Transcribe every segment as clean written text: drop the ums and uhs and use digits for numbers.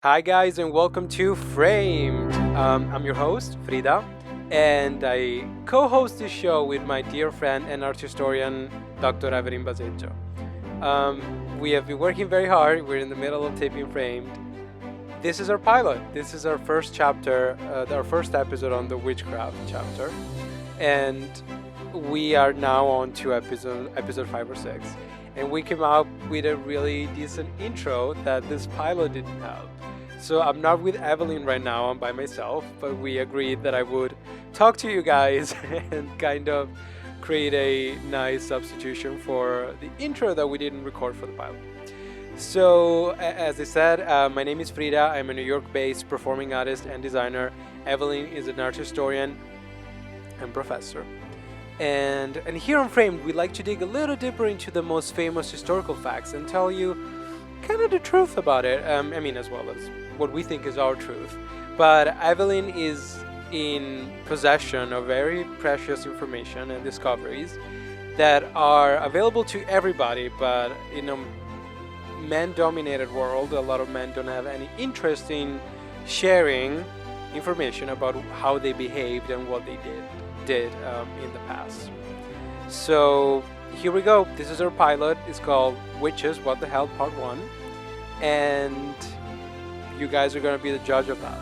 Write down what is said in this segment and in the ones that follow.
Hi guys and welcome to Framed. I'm your host, Frida, and I co-host this show with my dear friend and art historian, Dr. Eveline Baseggio. We have been working very hard. We're in the middle of taping Framed. This is our pilot. This is our first chapter, our first episode on the witchcraft chapter. And we are now on to episode 5 or 6. And we came up with a really decent intro that this pilot didn't have. So I'm not with Eveline right now, I'm by myself, but we agreed that I would talk to you guys and kind of create a nice substitution for the intro that we didn't record for the pilot. So, as I said, my name is Frida. I'm a New York-based performing artist and designer. Eveline is an art historian and professor. And here on Framed, we like to dig a little deeper into the most famous historical facts and tell you kind of the truth about it. As well as what we think is our truth. But Eveline is in possession of very precious information and discoveries that are available to everybody, but in a man-dominated world, a lot of men don't have any interest in sharing information about how they behaved and what they did in the past. So here we go. This is our pilot. It's called Witches, What the Hell, Part 1. And you guys are going to be the judge of that.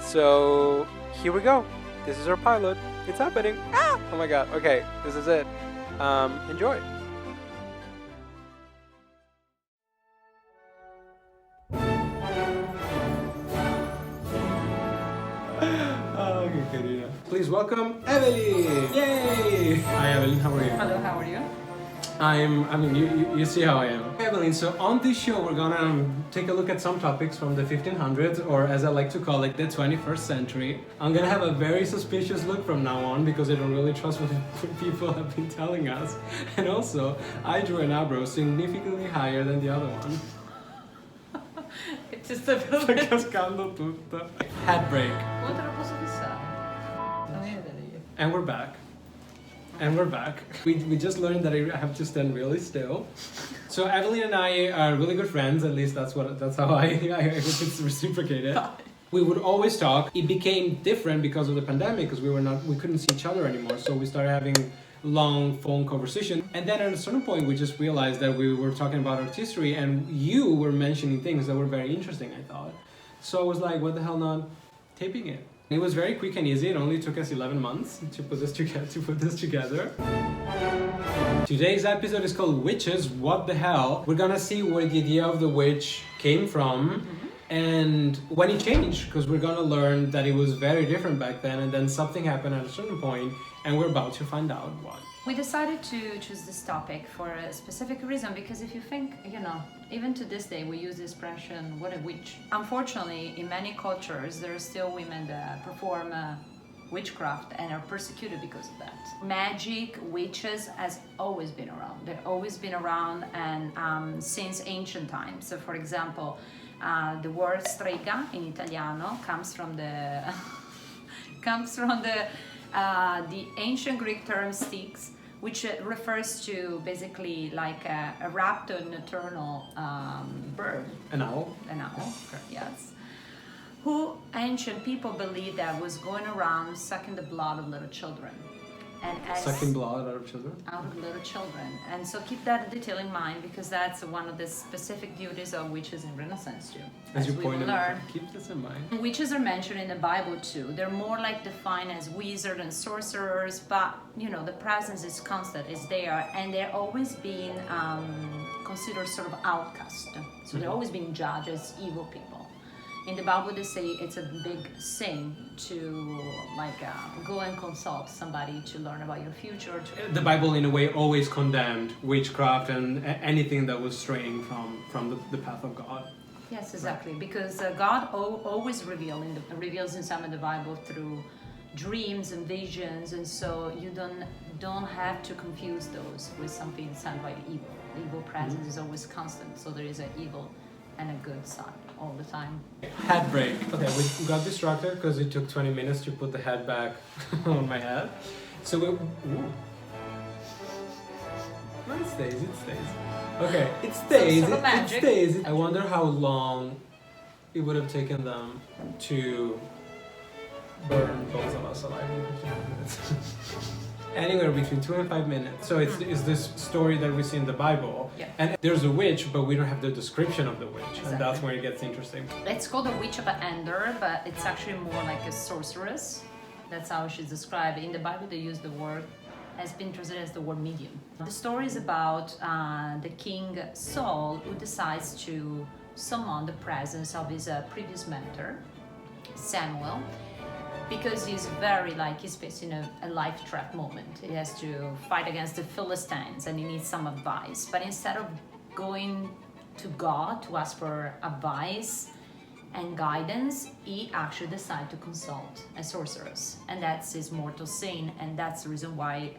So here we go. This is our pilot. It's happening. Ah! Oh my god. Okay, this is it. Enjoy. Oh, okay, Karina. Please welcome Eveline. Yay! Hi, Eveline. How are you? Hello, how are you? You see how I am. Eveline, so on this show we're gonna take a look at some topics from the 1500s, or as I like to call it, the 21st century. I'm gonna have a very suspicious look from now on because I don't really trust what people have been telling us. And also, I drew an eyebrow significantly higher than the other one. It's just a little Sto bit. cascando tutto. Hat break. Come te lo posso fissare? Non viene da lì. And we're back. And we're back. We just learned that I have to stand really still. So Eveline and I are really good friends. At least that's how I hope it's reciprocated. We would always talk. It became different because of the pandemic, because we couldn't see each other anymore. So we started having long phone conversation. And then at a certain point, we just realized that we were talking about art history, and you were mentioning things that were very interesting, I thought. So I was like, what the hell not taping it? It was very quick and easy. It only took us 11 months to put this together. Today's episode is called Witches, What the Hell? We're gonna see where the idea of the witch came from and when it changed, because we're gonna learn that it was very different back then, and then something happened at a certain point, and we're about to find out what. We decided to choose this topic for a specific reason because if you think, even to this day we use the expression, what a witch. Unfortunately, in many cultures, there are still women that perform witchcraft and are persecuted because of that. Magic, witches has always been around. They've always been around, and since ancient times. So for example, the word strega in Italiano comes from the the ancient Greek term styx, which refers to basically like a raptor nocturnal bird. An owl? An owl, yes. Who ancient people believed that was going around sucking the blood of little children. Sucking blood out of children? Out of little children. And so keep that detail in mind because that's one of the specific duties of witches in Renaissance too. As you pointed out, learn. keep this in mind. Witches are mentioned in the Bible too. They're more like defined as wizards and sorcerers, but the presence is constant, is there, and they're always being considered sort of outcast. So they're always being judged as evil people. In the Bible, they say it's a big sin to go and consult somebody to learn about your future. The Bible, in a way, always condemned witchcraft and anything that was straying from the path of God. Yes, exactly. Right. Because God always reveals himself in the Bible through dreams and visions, and so you don't have to confuse those with something sound like evil. The evil presence is always constant, so there is an evil and a good side all the time. Hat break. Okay, we got distracted because it took 20 minutes to put the hat back on my head. So no, it stays. Okay, it stays. It stays. I wonder how long it would have taken them to burn both of us alive in 15 minutes. Anywhere between 2 and 5 minutes. So it's this story that we see in the Bible. Yeah. And there's a witch, but we don't have the description of the witch. Exactly. And that's where it gets interesting. It's called the Witch of Endor, but it's actually more like a sorceress. That's how she's described. In the Bible, they use the word, has been translated as the word medium. The story is about the king Saul, who decides to summon the presence of his previous mentor, Samuel, because he's he's facing a life threat moment. He has to fight against the Philistines and he needs some advice. But instead of going to God to ask for advice and guidance, he actually decided to consult a sorceress. And that's his mortal sin, and that's the reason why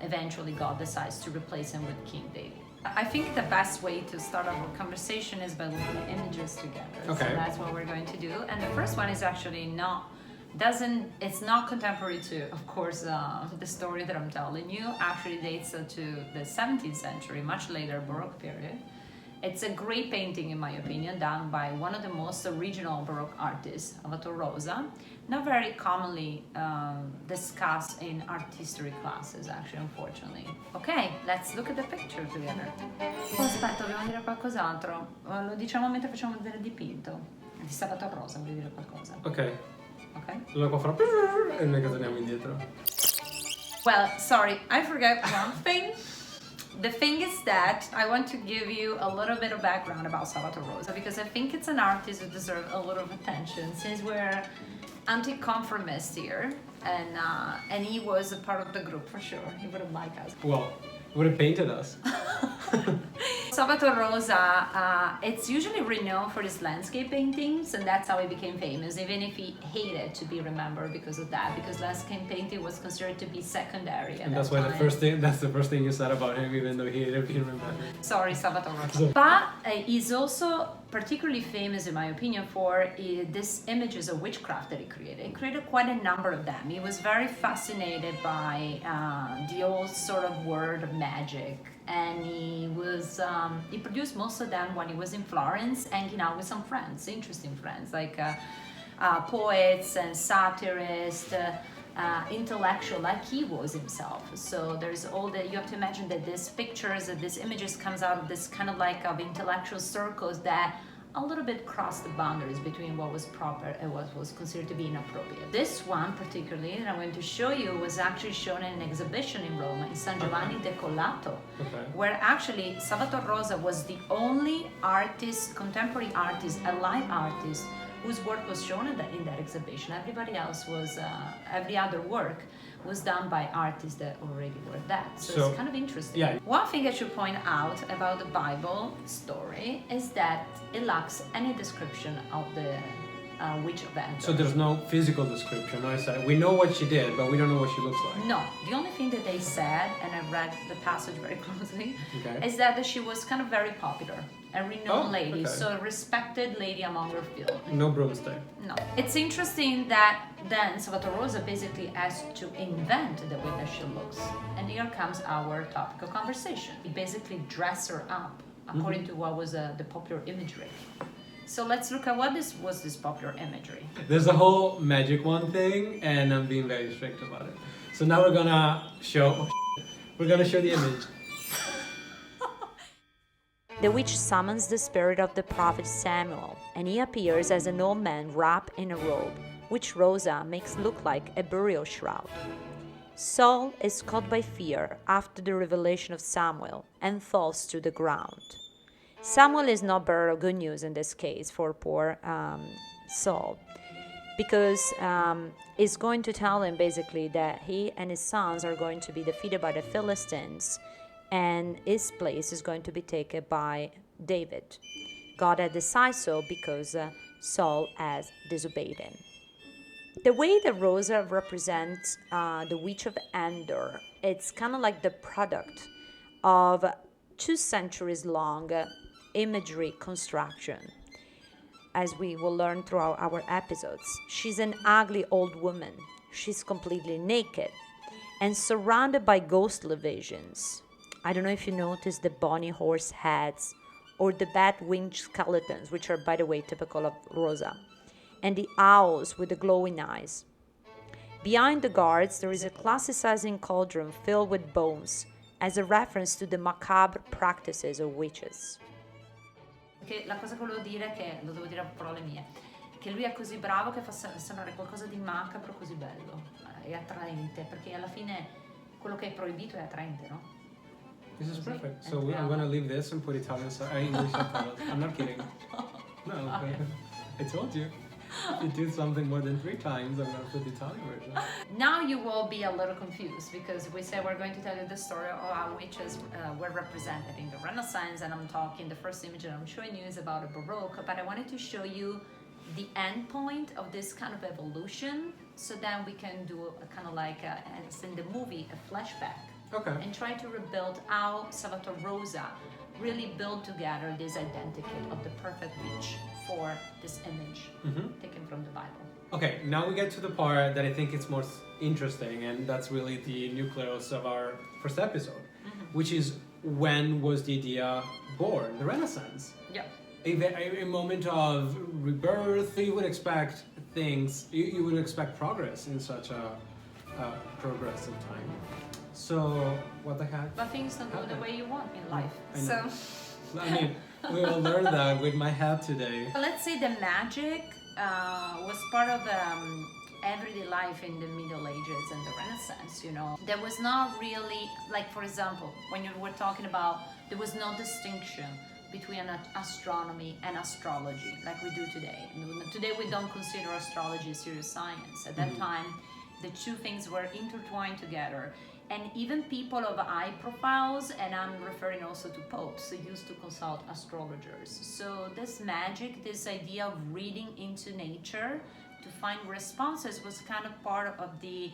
eventually God decides to replace him with King David. I think the best way to start our conversation is by looking at images together. Okay. So that's what we're going to do. And the first one is actually it's not contemporary to, of course, the story that I'm telling you. Actually dates to the 17th century, much later Baroque period. It's a great painting, in my opinion, done by one of the most original Baroque artists, Salvator Rosa. Not very commonly discussed in art history classes, actually, unfortunately. Ok, let's look at the picture together. Oh, aspetta, dobbiamo dire qualcos'altro. Lo diciamo mentre facciamo vedere il dipinto. Di Salvator Rosa, vuoi dire qualcosa? Ok. Okay. Allora qua farà e noi che torniamo indietro. Well, sorry, I forgot one thing. The thing is that I want to give you a little bit of background about Salvator Rosa because I think it's an artist who deserves a lot of attention since we're anti-conformist here, and he was a part of the group for sure. He would have liked us. Well, he would have painted us. Salvator Rosa, it's usually renowned for his landscape paintings, and that's how he became famous, even if he hated to be remembered because of that, because landscape painting was considered to be secondary. And that's why that's the first thing you said about him, even though he hated being remembered. Sorry, Salvator Rosa. But he's also particularly famous, in my opinion, for these images of witchcraft that he created. He created quite a number of them. He was very fascinated by the old sort of world of magic. And he produced most of them when he was in Florence, hanging out with some friends, interesting friends, like poets and satirists, intellectual, like he was himself. So there's all the, you have to imagine that these pictures, these images comes out of this kind of like of intellectual circles that a little bit crossed the boundaries between what was proper and what was considered to be inappropriate. This one particularly that I'm going to show you was actually shown in an exhibition in Rome, in San Giovanni de Collato, where actually Salvator Rosa was the only artist, contemporary artist, a live artist, whose work was shown in that exhibition. Everybody else was, every other work was done by artists that already were dead. So it's kind of interesting. Yeah. One thing I should point out about the Bible story is that it lacks any description of the Witch of Endor. So there's no physical description. No, we know what she did, but we don't know what she looks like. No, the only thing that they said, and I read the passage very closely, is that she was kind of very popular, a renowned lady, so a respected lady among her field. No broomstick. No. It's interesting that then Salvator Rosa basically has to invent the way that she looks. And here comes our topic of conversation. He basically dressed her up according to what was the popular imagery. So let's look at what was this popular imagery. There's a whole magic wand thing, and I'm being very strict about it. So now we're gonna show the image. The witch summons the spirit of the prophet Samuel, and he appears as an old man wrapped in a robe, which Rosa makes look like a burial shroud. Saul is caught by fear after the revelation of Samuel and falls to the ground. Samuel is not bearer of good news in this case for poor Saul, because he's going to tell him basically that he and his sons are going to be defeated by the Philistines, and his place is going to be taken by David. God had decided so because Saul has disobeyed him. The way that Rosa represents the Witch of Endor, it's kind of like the product of 2 centuries long imagery construction. As we will learn throughout our episodes, she's an ugly old woman. She's completely naked and surrounded by ghostly visions. I don't know if you noticed the bunny horse heads or the bat-winged skeletons, which are, by the way, typical of Rosa, and the owls with the glowing eyes. Behind the guards, there is a classicizing cauldron filled with bones, as a reference to the macabre practices of witches. Che la cosa che volevo dire, che lo devo dire a parole mie, che lui è così bravo che fa sembrare qualcosa di macabro così bello e attraente, perché alla fine quello che è proibito è attraente, no? This is perfect. So I'm gonna leave this and put Italian English subtitles. I'm not kidding. No, Okay. I told you. If you do something more than 3 times, I'm gonna put the Italian version. Now you will be a little confused because we said we're going to tell you the story of how witches were represented in the Renaissance, and I'm talking, the first image that I'm showing you is about a Baroque, but I wanted to show you the end point of this kind of evolution, so then we can do a kind of like, as in the movie, a flashback. Okay. And try to rebuild how Salvator Rosa really built together this identity of the perfect witch for this image taken from the Bible. Okay, now we get to the part that I think is most interesting, and that's really the nucleus of our first episode, which is when was the idea born? The Renaissance. Yeah. A moment of rebirth. You would expect things. You would expect progress in such a progressive time. So what the heck? But things don't go the way you want in life. I know. So I mean, we will learn that with my hat today. let's say the magic was part of everyday life in the Middle Ages and the Renaissance, you know. There was not really, like for example, when you were talking about, there was no distinction between astronomy and astrology like we do today. Today we don't consider astrology a serious science. At that time, the two things were intertwined together. And even people of high profiles, and I'm referring also to popes, used to consult astrologers. So this magic, this idea of reading into nature to find responses was kind of part of the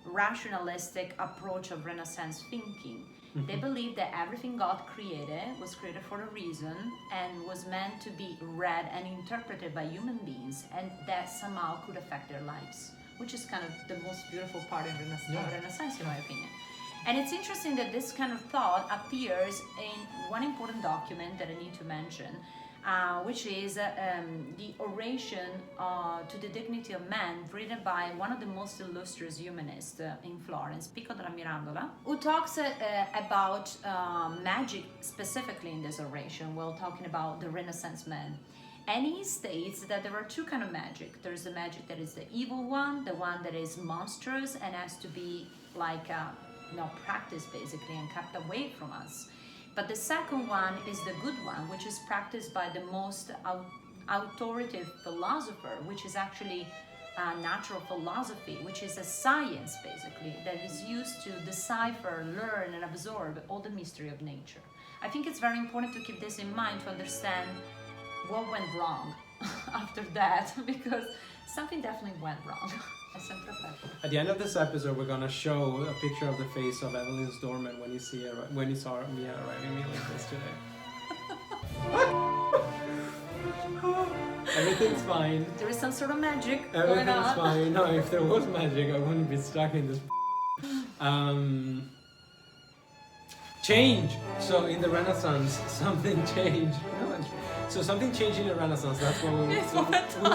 rationalistic approach of Renaissance thinking. They believed that everything God created was created for a reason and was meant to be read and interpreted by human beings, and that somehow could affect their lives, which is kind of the most beautiful part of Renaissance, in my opinion. And it's interesting that this kind of thought appears in one important document that I need to mention, which is the Oration to the Dignity of Man, written by one of the most illustrious humanists in Florence, Pico della Mirandola, who talks about magic specifically in this oration while talking about the Renaissance man. And he states that there are two kinds of magic. There's the magic that is the evil one, the one that is monstrous and has to be like practiced basically and kept away from us. But the second one is the good one, which is practiced by the most authoritative philosopher, which is actually natural philosophy, which is a science basically that is used to decipher, learn, and absorb all the mystery of nature. I think it's very important to keep this in mind to understand what went wrong after that, because something definitely went wrong. At the end of this episode, we're gonna show a picture of the face of Eveline's doorman when you saw me arriving me like this today. Everything's fine. There is some sort of magic going Everything's on. fine. No, if there was magic, I wouldn't be stuck in this. Change. So in the Renaissance, something changed. So something changed in the Renaissance. That's what we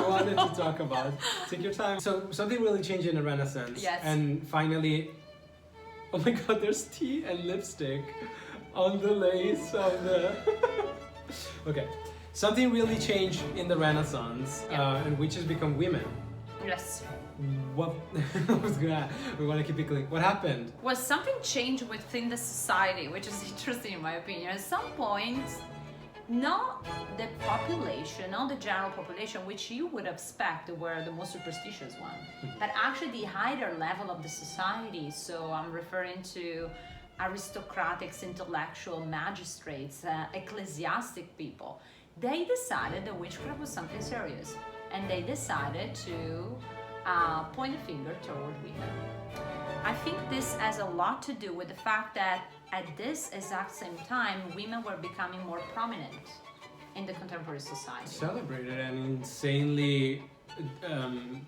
wanted to talk about. Take your time. So something really changed in the Renaissance. Yes. And finally, oh my God, there's tea and lipstick on the lace of the. Okay. Something really changed in the Renaissance, and witches become women. Yes. What? We want to keep it clean. What happened? Well, something changed within the society, which is interesting in my opinion. At some point, not the population, not the general population, which you would expect were the most superstitious one, but actually the higher level of the society. So I'm referring to aristocrats, intellectual magistrates, ecclesiastic people. They decided that witchcraft was something serious, and they decided to point a finger toward women. I think this has a lot to do with the fact that at this exact same time, women were becoming more prominent in the contemporary society. Celebrated and insanely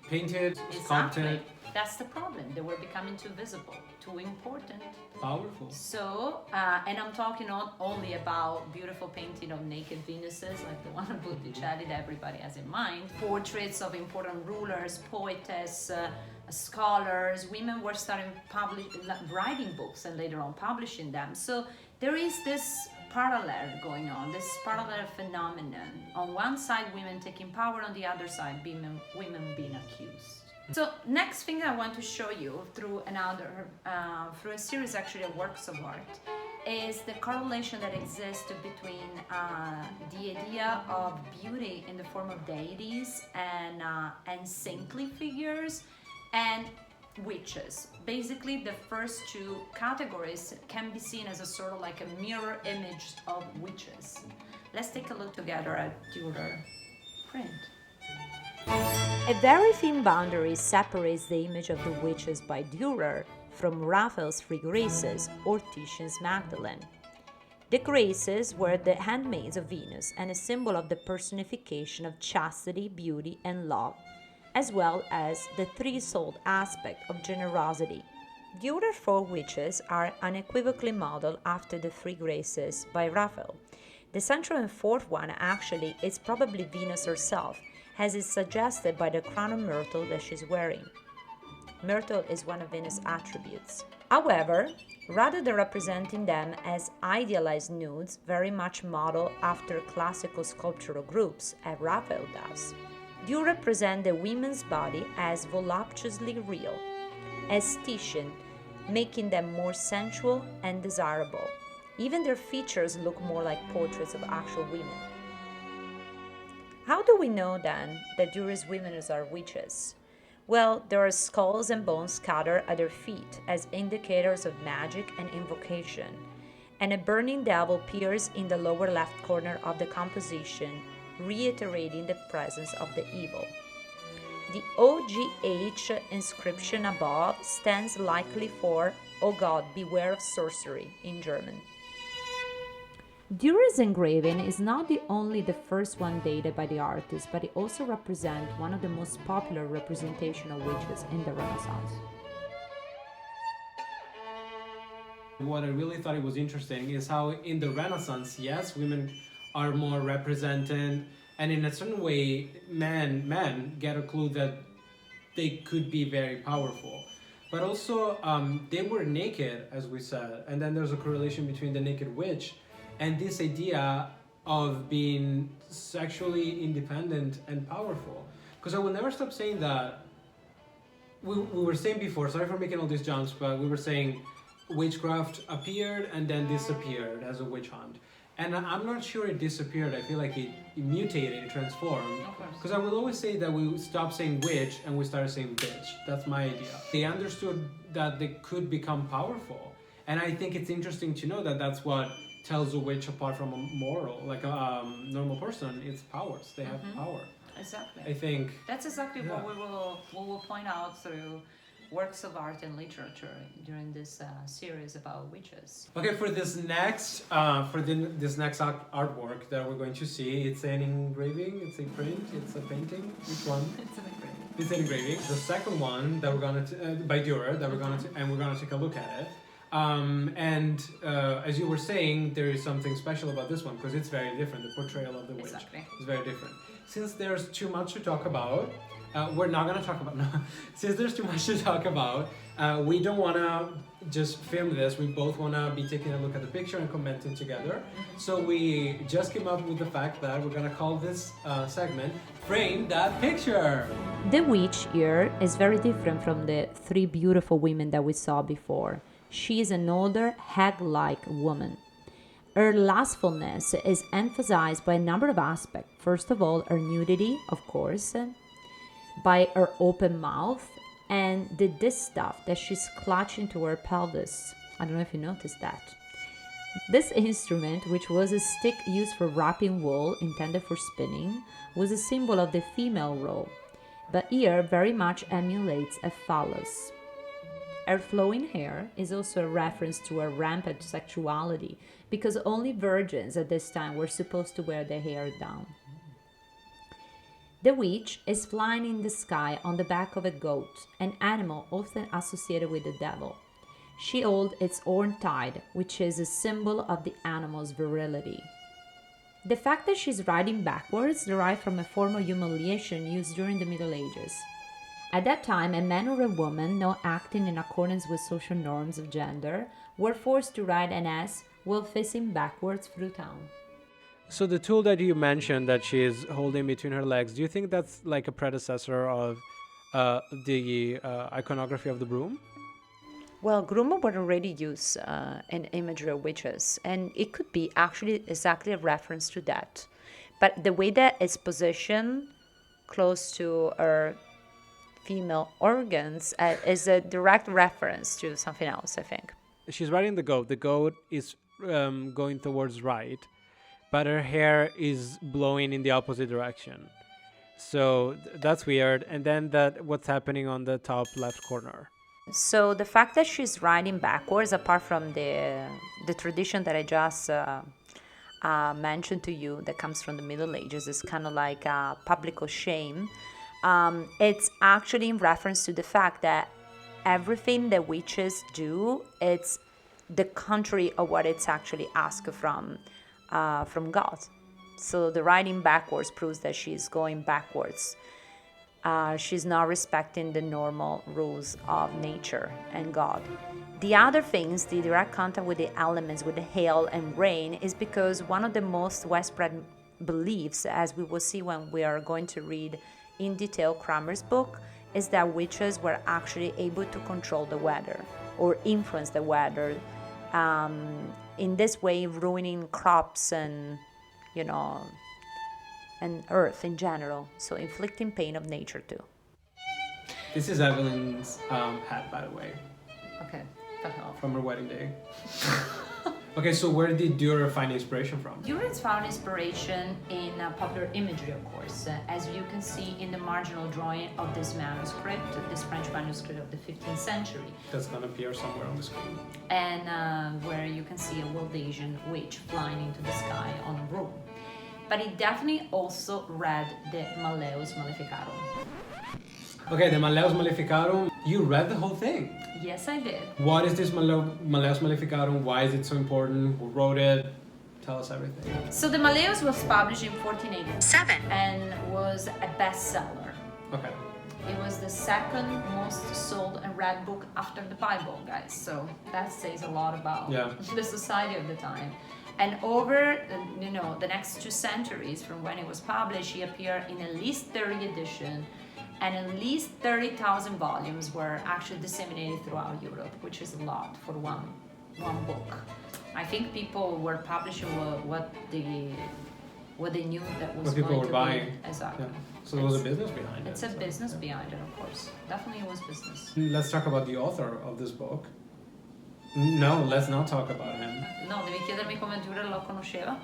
painted, sculpted. Exactly. That's the problem. They were becoming too visible, too important. Powerful. So, and I'm talking not only about beautiful painting of naked Venuses, like the one of Botticelli that everybody has in mind, portraits of important rulers, poetess, scholars. Women were starting writing books and later on publishing them. So there is this parallel going on, this parallel phenomenon. On one side, women taking power, on the other side, women being accused. So next thing I want to show you through through a series actually of works of art is the correlation that exists between the idea of beauty in the form of deities and saintly figures and witches. Basically, the first two categories can be seen as a sort of like a mirror image of witches. Let's take a look together at Dürer print. A very thin boundary separates the image of the witches by Dürer from Raphael's Three Graces or Titian's Magdalene. The Graces were the handmaids of Venus and a symbol of the personification of chastity, beauty, and love, as well as the three-souled aspect of generosity. The other four witches are unequivocally modeled after the Three Graces by Raphael. The central and fourth one actually is probably Venus herself, as is suggested by the crown of myrtle that she's wearing. Myrtle is one of Venus' attributes. However, rather than representing them as idealized nudes, very much modeled after classical sculptural groups, as Raphael does, Dürer presents the women's body as voluptuously real, as Titian, making them more sensual and desirable. Even their features look more like portraits of actual women. How do we know then that Dürer's women are witches? Well, there are skulls and bones scattered at their feet as indicators of magic and invocation, and a burning devil appears in the lower left corner of the composition, reiterating the presence of the evil. The OGH inscription above stands likely for "O God, beware of sorcery" in German. Dürer's engraving is not only the first one dated by the artist, but it also represents one of the most popular representations of witches in the Renaissance. What I really thought it was interesting is how in the Renaissance, yes, women are more represented, and in a certain way, men get a clue that they could be very powerful. But also, they were naked, as we said, and then there's a correlation between the naked witch and this idea of being sexually independent and powerful. Because I will never stop saying that. We were saying before, sorry for making all these jumps, but we were saying witchcraft appeared and then disappeared as a witch hunt. And I'm not sure it disappeared. I feel like it mutated, it transformed. Because I will always say that we stopped saying witch and we started saying bitch. That's my idea. They understood that they could become powerful. And I think it's interesting to know that that's what tells a witch apart from a moral, like a normal person. It's powers. They have power. Exactly. I think that's exactly what we will point out through works of art and literature during this series about witches. Okay, for this next this next artwork that we're going to see, it's an engraving, it's a print, it's a painting. Which one? It's an engraving. It's an engraving. The second one that we're gonna by Dürer that we're gonna take a look at it. As you were saying, there is something special about this one because it's very different. The portrayal of the witch is very different. Since there's too much to talk about, we're not going to talk about. No. Since there's too much to talk about, we don't want to just film this. We both want to be taking a look at the picture and commenting together. So we just came up with the fact that we're going to call this segment "Frame That Picture." The witch here is very different from the three beautiful women that we saw before. She is an older, hag-like woman. Her lustfulness is emphasized by a number of aspects. First of all, her nudity, of course, by her open mouth, and the distaff that she's clutching to her pelvis. I don't know if you noticed that. This instrument, which was a stick used for wrapping wool intended for spinning, was a symbol of the female role, but here very much emulates a phallus. Her flowing hair is also a reference to her rampant sexuality, because only virgins at this time were supposed to wear their hair down. The witch is flying in the sky on the back of a goat, an animal often associated with the devil. She holds its horn tied, which is a symbol of the animal's virility. The fact that she's riding backwards derived from a form of humiliation used during the Middle Ages. At that time, a man or a woman not acting in accordance with social norms of gender were forced to ride an ass while facing backwards through town. So the tool that you mentioned that she is holding between her legs, do you think that's like a predecessor of the iconography of the broom? Well, groomer would already use an imagery of witches, and it could be actually exactly a reference to that. But the way that it's positioned close to her female organs is a direct reference to something else, I think. She's riding the goat. The goat is going towards right, but her hair is blowing in the opposite direction. So that's weird. And then what's happening on the top left corner? So the fact that she's riding backwards, apart from the tradition that I just mentioned to you, that comes from the Middle Ages, is kind of like public shame. It's actually in reference to the fact that everything that witches do, it's the contrary of what it's actually asked from God. So the riding backwards proves that she's going backwards. She's not respecting the normal rules of nature and God. The other things, the direct contact with the elements, with the hail and rain, is because one of the most widespread beliefs, as we will see when we are going to read in detail Kramer's book, is that witches were actually able to control the weather or influence the weather, in this way ruining crops and, and earth in general, so inflicting pain of nature too. This is Eveline's hat, by the way. Okay, from her wedding day. Okay, so where did Dürer find inspiration from? Dürer found inspiration in popular imagery, of course, as you can see in the marginal drawing of this manuscript, this French manuscript of the 15th century. That's going to appear somewhere on the screen. And where you can see a wild Asian witch flying into the sky on a broom. But he definitely also read the Malleus Maleficarum. Okay, the Malleus Maleficarum, you read the whole thing? Yes, I did. What is this Malleus Maleficarum? Why is it so important? Who wrote it? Tell us everything. So the Malleus was published in 1487 and was a bestseller. Okay. It was the second most sold and read book after the Bible, guys. So that says a lot about the society of the time. And over, the next 2 centuries from when it was published, he appeared in at least 30 editions, and at least 30,000 volumes were actually disseminated throughout Europe, which is a lot for one book. I think people were publishing what they knew that was what people going were to buying. be. Exactly. Yeah. So there was a business behind it. It's a business behind it, of course. Definitely it was business. Let's talk about the author of this book. No, let's not talk about him. No, devi chiedermi come Dürer lo conosceva.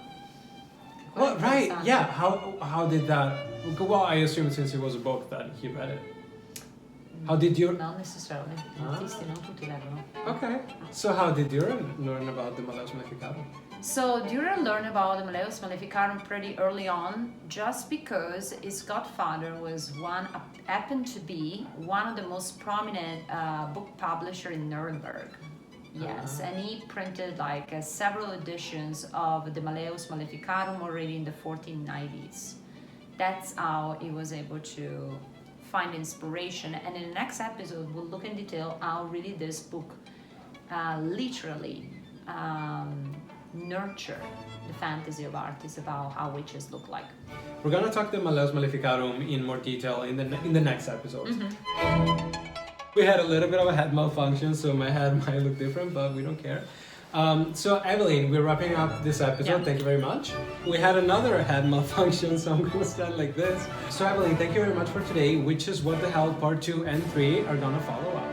Well, right, yeah. How did that? Well, I assume since it was a book that he read it. How did you? Not necessarily. Artisti non tutti leggono. Okay. So how did you learn about the Malleus Maleficarum? So Dürer learned about the Malleus Maleficarum pretty early on, just because his godfather happened to be one of the most prominent book publisher in Nuremberg. Yes, and he printed several editions of the Malleus Maleficarum already in the 1490s. That's how he was able to find inspiration. And in the next episode, we'll look in detail how really this book literally nurtured the fantasy of artists about how witches look like. We're gonna talk the Malleus Maleficarum in more detail in the next episode. Mm-hmm. We had a little bit of a head malfunction, so my head might look different, but we don't care. So Eveline, we're wrapping up this episode. Yeah. Thank you very much. We had another head malfunction, so I'm gonna start like this. So Eveline, thank you very much for today. Witches What the Hell Part 2 and 3 are gonna follow up.